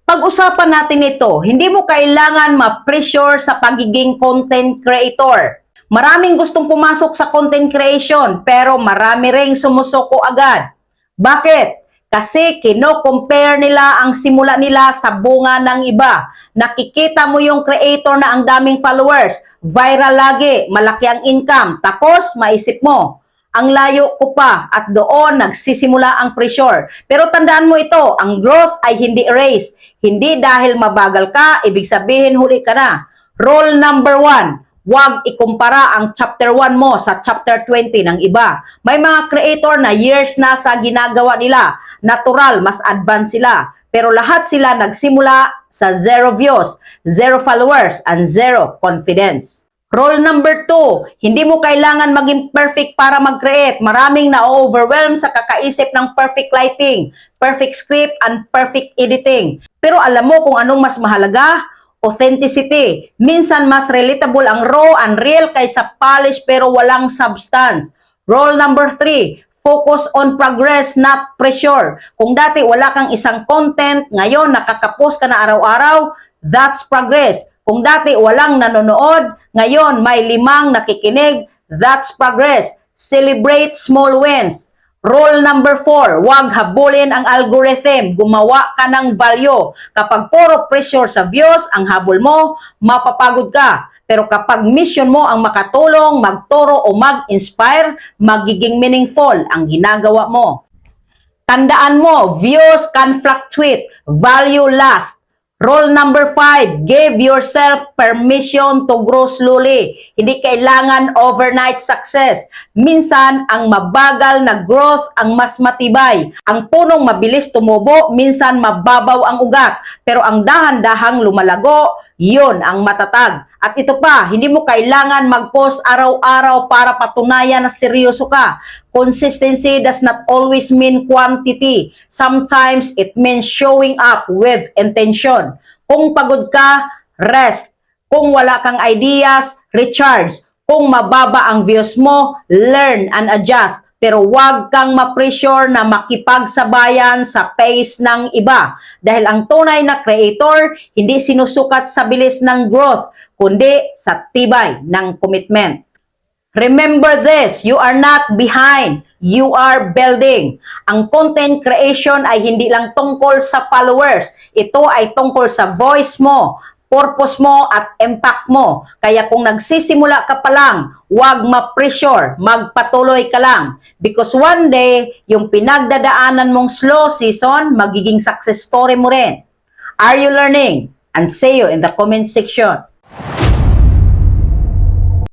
Pag-usapan natin ito, hindi mo kailangan ma-pressure sa pagiging content creator. Maraming gustong pumasok sa content creation, pero marami ring sumusuko agad. Bakit? Kasi kino-compare nila ang simula nila sa bunga ng iba. Nakikita mo yung creator na ang daming followers, viral lagi, malaki ang income, tapos maisip mo, ang layo ko pa at doon nagsisimula ang pressure. Pero tandaan mo ito, ang growth ay hindi race. Hindi dahil mabagal ka, ibig sabihin huli ka na. Rule number 1, huwag ikumpara ang chapter 1 mo sa chapter 20 ng iba. May mga creator na years na sa ginagawa nila. Natural, mas advanced sila. Pero lahat sila nagsimula sa 0 views, 0 followers, and 0 confidence. Rule number 2, hindi mo kailangan maging perfect para mag-create. Maraming na-overwhelm sa kakaisip ng perfect lighting, perfect script, and perfect editing. Pero alam mo kung anong mas mahalaga? Authenticity. Minsan mas relatable ang raw and real kaysa polish pero walang substance. Rule number 3, focus on progress, not pressure. Kung dati wala kang isang content, ngayon nakakapost ka na araw-araw, that's progress. Kung dati walang nanonood, ngayon may 5 nakikinig, that's progress. Celebrate small wins. Rule number 4, huwag habulin ang algorithm. Gumawa ka ng value. Kapag puro pressure sa views ang habol mo, mapapagod ka. Pero kapag mission mo ang makatulong, magturo o mag-inspire, magiging meaningful ang ginagawa mo. Tandaan mo, views can fluctuate, value lasts. Rule number 5, give yourself permission to grow slowly. Hindi kailangan overnight success. Minsan, ang mabagal na growth ang mas matibay. Ang punong mabilis tumubo, minsan mababaw ang ugat. Pero ang dahan-dahang lumalago, yun ang matatag. At ito pa, hindi mo kailangan mag-post araw-araw para patunayan na seryoso ka. Consistency does not always mean quantity. Sometimes it means showing up with intention. Kung pagod ka, rest. Kung wala kang ideas, recharge. Kung mababa ang views mo, learn and adjust. Pero huwag kang ma-pressure na makipagsabayan sa pace ng iba. Dahil ang tunay na creator, hindi sinusukat sa bilis ng growth, kundi sa tibay ng commitment. Remember this, you are not behind, you are building. Ang content creation ay hindi lang tungkol sa followers. Ito ay tungkol sa voice mo, purpose mo at impact mo. Kaya kung nagsisimula ka pa lang, huwag ma-pressure, magpatuloy ka lang. Because one day, yung pinagdadaanan mong slow season, magiging success story mo rin. Are you learning? And see you in the comment section.